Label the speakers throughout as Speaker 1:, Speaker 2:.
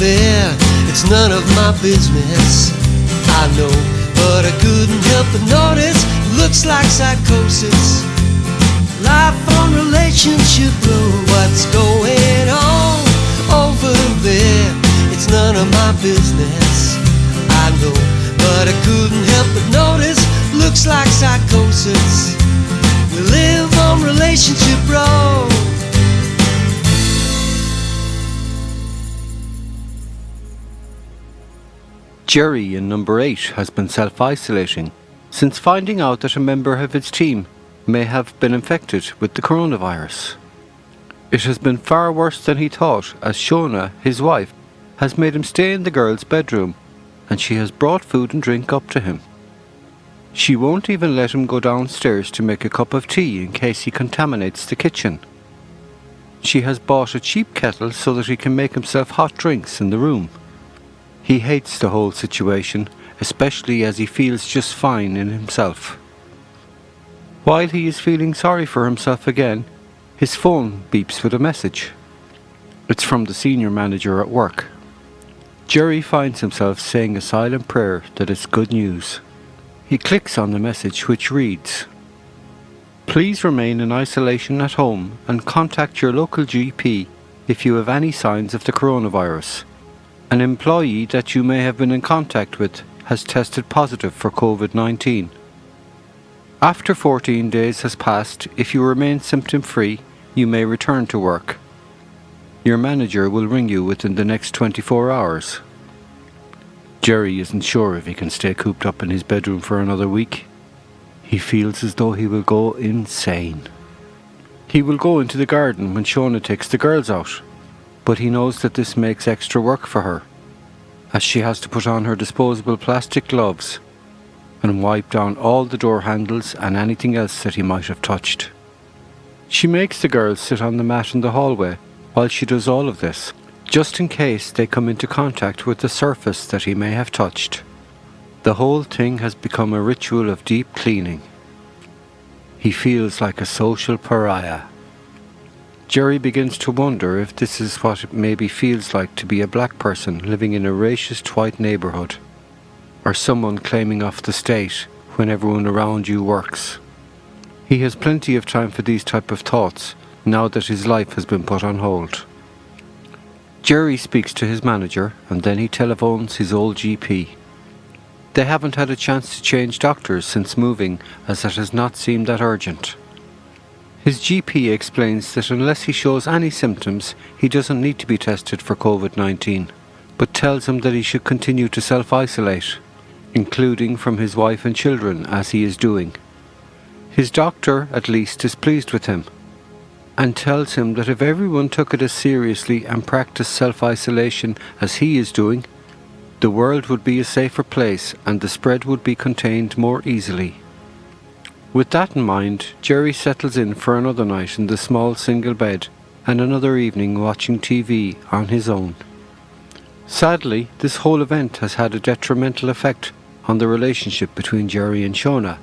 Speaker 1: there, it's none of my business, I know, but I couldn't help but notice, looks like psychosis. Life on relationship road, what's going on over there? It's none of my business, I know, but I couldn't help but notice, looks like psychosis. We live on relationship road.
Speaker 2: Jerry in number 8 has been self-isolating since finding out that a member of his team may have been infected with the coronavirus. It has been far worse than he thought, as Shona, his wife, has made him stay in the girls' bedroom, and she has brought food and drink up to him. She won't even let him go downstairs to make a cup of tea in case he contaminates the kitchen. She has bought a cheap kettle so that he can make himself hot drinks in the room. He hates the whole situation, especially as he feels just fine in himself. While he is feeling sorry for himself again, his phone beeps with a message. It's from the senior manager at work. Jerry finds himself saying a silent prayer that it's good news. He clicks on the message, which reads, "Please remain in isolation at home and contact your local GP if you have any signs of the coronavirus. An employee that you may have been in contact with has tested positive for COVID-19. After 14 days has passed, if you remain symptom-free, you may return to work. Your manager will ring you within the next 24 hours." Jerry isn't sure if he can stay cooped up in his bedroom for another week. He feels as though he will go insane. He will go into the garden when Shona takes the girls out, but he knows that this makes extra work for her, as she has to put on her disposable plastic gloves and wipe down all the door handles and anything else that he might have touched. She makes the girls sit on the mat in the hallway while she does all of this, just in case they come into contact with the surface that he may have touched. The whole thing has become a ritual of deep cleaning. He feels like a social pariah. Jerry begins to wonder if this is what it maybe feels like to be a black person living in a racist white neighbourhood, or someone claiming off the state when everyone around you works. He has plenty of time for these type of thoughts now that his life has been put on hold. Jerry speaks to his manager and then he telephones his old GP. They haven't had a chance to change doctors since moving, as it has not seemed that urgent. His GP explains that unless he shows any symptoms, he doesn't need to be tested for COVID-19, but tells him that he should continue to self-isolate, including from his wife and children, as he is doing. His doctor, at least, is pleased with him, and tells him that if everyone took it as seriously and practiced self-isolation as he is doing, the world would be a safer place and the spread would be contained more easily. With that in mind, Jerry settles in for another night in the small single bed and another evening watching TV on his own. Sadly, this whole event has had a detrimental effect on the relationship between Jerry and Shona,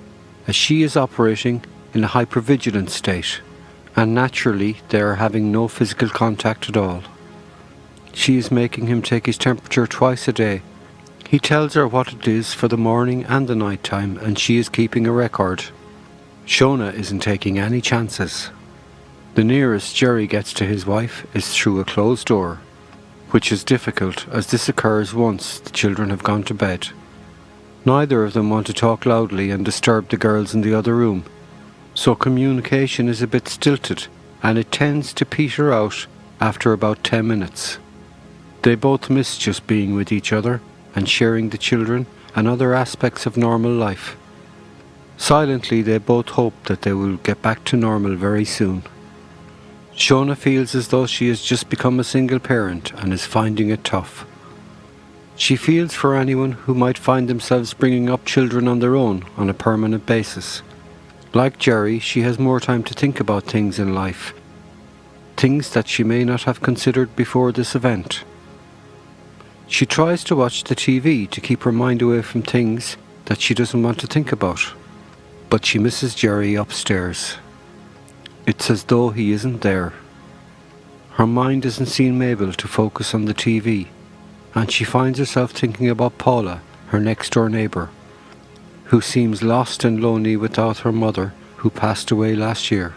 Speaker 2: as she is operating in a hypervigilant state, and naturally they are having no physical contact at all. She is making him take his temperature twice a day. He tells her what it is for the morning and the night time, and she is keeping a record. Shona isn't taking any chances. The nearest Jerry gets to his wife is through a closed door, which is difficult as this occurs once the children have gone to bed. Neither of them want to talk loudly and disturb the girls in the other room, so communication is a bit stilted and it tends to peter out after about 10 minutes. They both miss just being with each other and sharing the children and other aspects of normal life. Silently, they both hope that they will get back to normal very soon. Shona feels as though she has just become a single parent and is finding it tough. She feels for anyone who might find themselves bringing up children on their own on a permanent basis. Like Jerry, she has more time to think about things in life, things that she may not have considered before this event. She tries to watch the TV to keep her mind away from things that she doesn't want to think about, but she misses Jerry upstairs. It's as though he isn't there. Her mind isn't seem able to focus on the TV, and she finds herself thinking about Paula, her next-door neighbour, who seems lost and lonely without her mother, who passed away last year.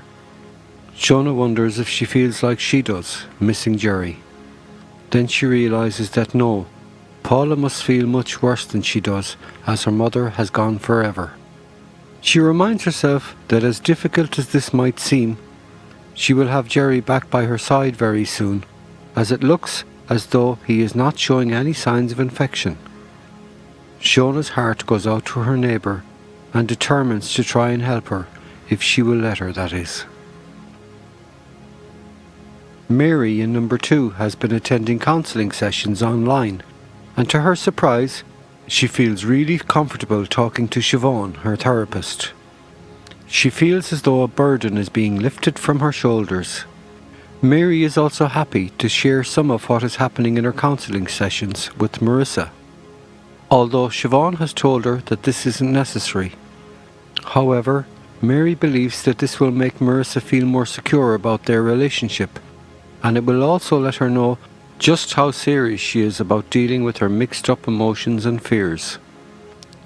Speaker 2: Shona wonders if she feels like she does, missing Jerry. Then she realises that no, Paula must feel much worse than she does, as her mother has gone forever. She reminds herself that as difficult as this might seem, she will have Jerry back by her side very soon, as it looks as though he is not showing any signs of infection. Shona's heart goes out to her neighbour and determines to try and help her, if she will let her, that is. Mary in number 2 has been attending counselling sessions online, and to her surprise, she feels really comfortable talking to Siobhan, her therapist. She feels as though a burden is being lifted from her shoulders. Mary is also happy to share some of what is happening in her counselling sessions with Marissa, although Siobhan has told her that this isn't necessary. However, Mary believes that this will make Marissa feel more secure about their relationship, and it will also let her know just how serious she is about dealing with her mixed-up emotions and fears.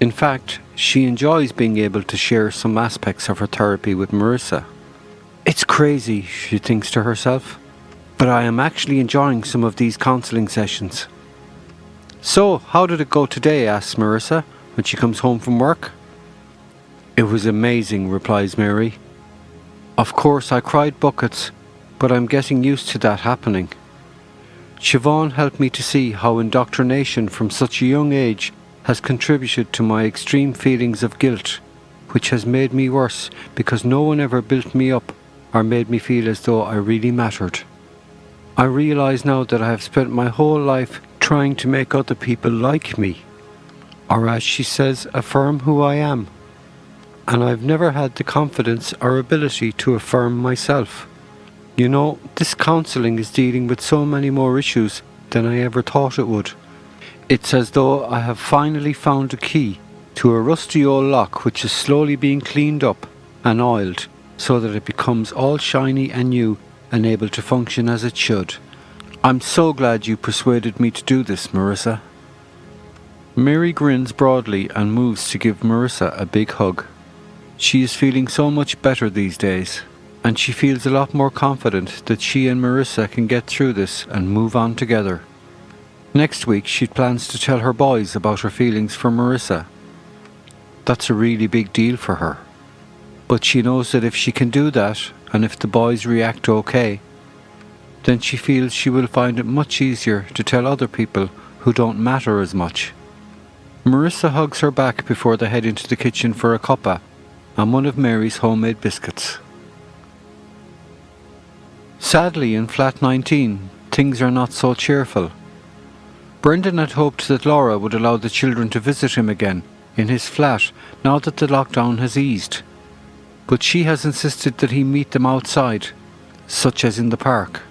Speaker 2: In fact, she enjoys being able to share some aspects of her therapy with Marissa. It's crazy, she thinks to herself, but I am actually enjoying some of these counselling sessions. So, how did it go today? Asks Marissa when she comes home from work. It was amazing, replies Mary. Of course, I cried buckets, but I'm getting used to that happening. Siobhan helped me to see how indoctrination from such a young age has contributed to my extreme feelings of guilt, which has made me worse because no one ever built me up or made me feel as though I really mattered. I realise now that I have spent my whole life trying to make other people like me, or as she says, affirm who I am, and I've never had the confidence or ability to affirm myself. You know, this counselling is dealing with so many more issues than I ever thought it would. It's as though I have finally found a key to a rusty old lock which is slowly being cleaned up and oiled so that it becomes all shiny and new and able to function as it should. I'm so glad you persuaded me to do this, Marissa. Mary grins broadly and moves to give Marissa a big hug. She is feeling so much better these days, and she feels a lot more confident that she and Marissa can get through this and move on together. Next week she plans to tell her boys about her feelings for Marissa. That's a really big deal for her. But she knows that if she can do that, and if the boys react okay, then she feels she will find it much easier to tell other people who don't matter as much. Marissa hugs her back before they head into the kitchen for a cuppa and one of Mary's homemade biscuits. Sadly, in flat 19, things are not so cheerful. Brendan had hoped that Laura would allow the children to visit him again in his flat now that the lockdown has eased, but she has insisted that he meet them outside, such as in the park.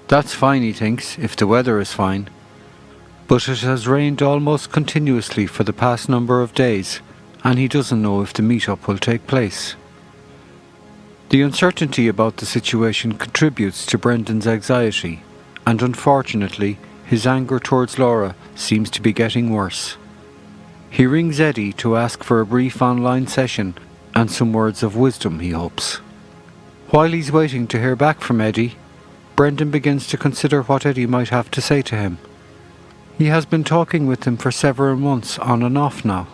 Speaker 2: That's fine, he thinks, if the weather is fine, but it has rained almost continuously for the past number of days, and he doesn't know if the meet-up will take place. The uncertainty about the situation contributes to Brendan's anxiety, and unfortunately, his anger towards Laura seems to be getting worse. He rings Eddie to ask for a brief online session and some words of wisdom, he hopes. While he's waiting to hear back from Eddie, Brendan begins to consider what Eddie might have to say to him. He has been talking with him for several months on and off now,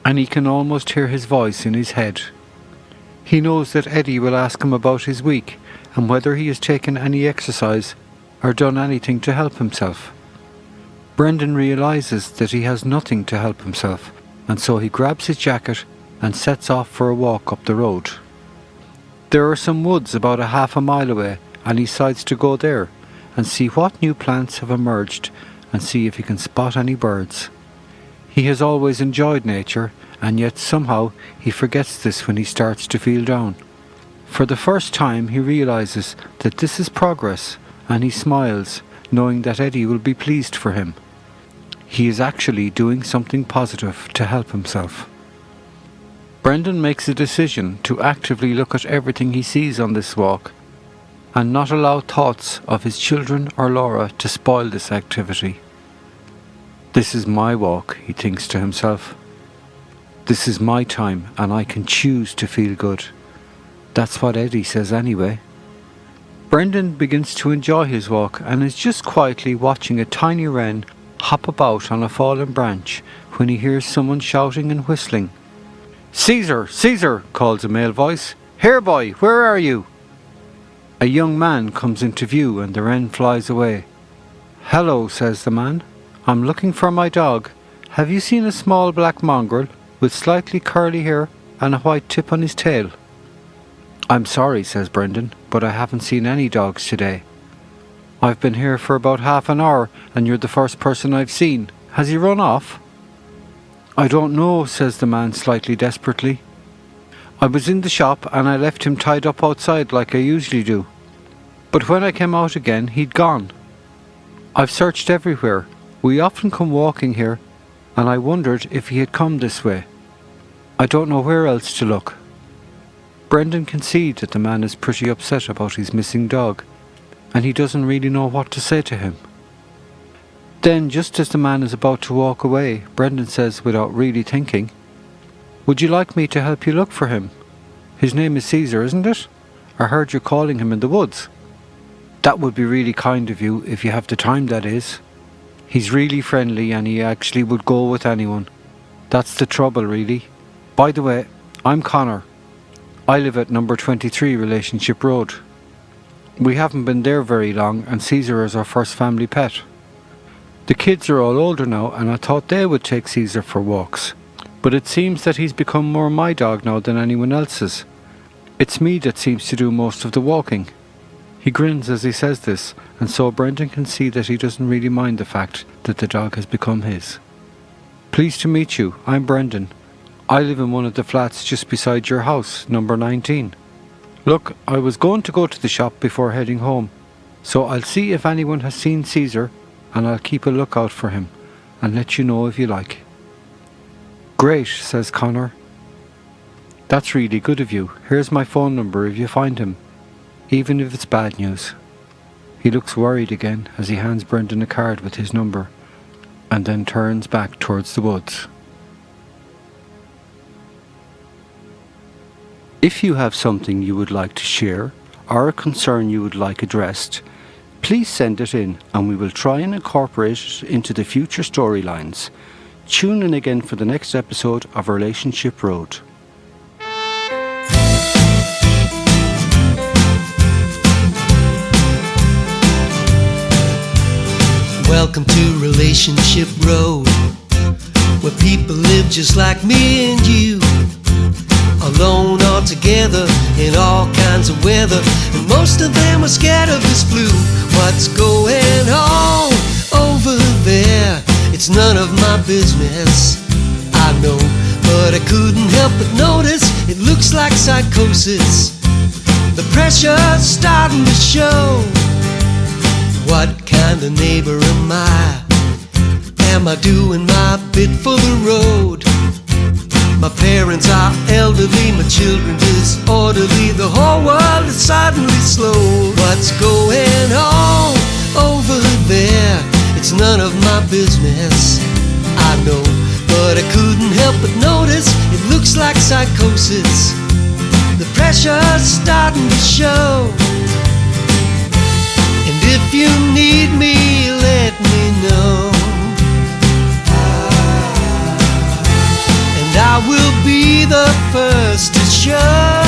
Speaker 2: and he can almost hear his voice in his head. He knows that Eddie will ask him about his week and whether he has taken any exercise or done anything to help himself. Brendan realises that he has nothing to help himself, and so he grabs his jacket and sets off for a walk up the road. There are some woods about a half a mile away, and he decides to go there and see what new plants have emerged and see if he can spot any birds. He has always enjoyed nature, and yet somehow he forgets this when he starts to feel down. For the first time he realises that this is progress, and he smiles, knowing that Eddie will be pleased for him. He is actually doing something positive to help himself. Brendan makes a decision to actively look at everything he sees on this walk and not allow thoughts of his children or Laura to spoil this activity. This is my walk, he thinks to himself. This is my time, and I can choose to feel good. That's what Eddie says anyway. Brendan begins to enjoy his walk and is just quietly watching a tiny wren hop about on a fallen branch when he hears someone shouting and whistling. "Caesar! Caesar!" calls a male voice. "Here, boy, where are you?" A young man comes into view and the wren flies away. "Hello," says the man. "I'm looking for my dog. Have you seen a small black mongrel with slightly curly hair and a white tip on his tail?" "I'm sorry," says Brendan, "but I haven't seen any dogs today. I've been here for about half an hour and you're the first person I've seen. Has he run off?" "I don't know," says the man slightly desperately. "I was in the shop and I left him tied up outside like I usually do. But when I came out again, he'd gone. I've searched everywhere. We often come walking here and I wondered if he had come this way. I don't know where else to look." Brendan can see that the man is pretty upset about his missing dog, and he doesn't really know what to say to him. Then, just as the man is about to walk away, Brendan says without really thinking, "Would you like me to help you look for him? His name is Caesar, isn't it? I heard you calling him in the woods." "That would be really kind of you, if you have the time, that is. He's really friendly and he actually would go with anyone. That's the trouble, really. By the way, I'm Connor. I live at number 23 Relationship Road. We haven't been there very long and Caesar is our first family pet. The kids are all older now and I thought they would take Caesar for walks. But it seems that he's become more my dog now than anyone else's. It's me that seems to do most of the walking." He grins as he says this, and so Brendan can see that he doesn't really mind the fact that the dog has become his. "Pleased to meet you. I'm Brendan. I live in one of the flats just beside your house, number 19. Look, I was going to go to the shop before heading home, so I'll see if anyone has seen Caesar and I'll keep a lookout for him and let you know if you like." "Great," says Connor. "That's really good of you. Here's my phone number if you find him, even if it's bad news." He looks worried again as he hands Brendan a card with his number and then turns back towards the woods. If you have something you would like to share or a concern you would like addressed, please send it in and we will try and incorporate it into the future storylines. Tune in again for the next episode of Relationship Road.
Speaker 1: Welcome to Relationship Road, where people live just like me and you, alone or together in all kinds of weather, and most of them are scared of this flu. What's going on over there? It's none of my business, I know, but I couldn't help but notice it looks like psychosis. The pressure's starting to show. What kind of neighbor am I? Am I doing my bit for the road? My parents are elderly, my children disorderly, the whole world is suddenly slow. What's going on over there? It's none of my business, I know, but I couldn't help but notice it looks like psychosis. The pressure's starting to show. And if you need me, let me know, and I will be the first to show.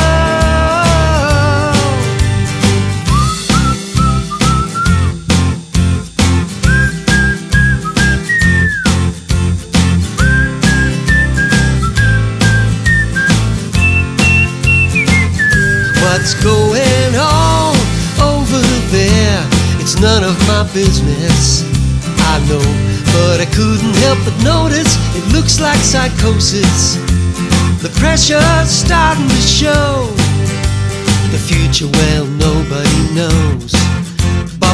Speaker 1: What's going on over there? It's none of my business, I know, but I couldn't help but notice it looks like psychosis. The pressure's starting to show. The future, well, nobody knows.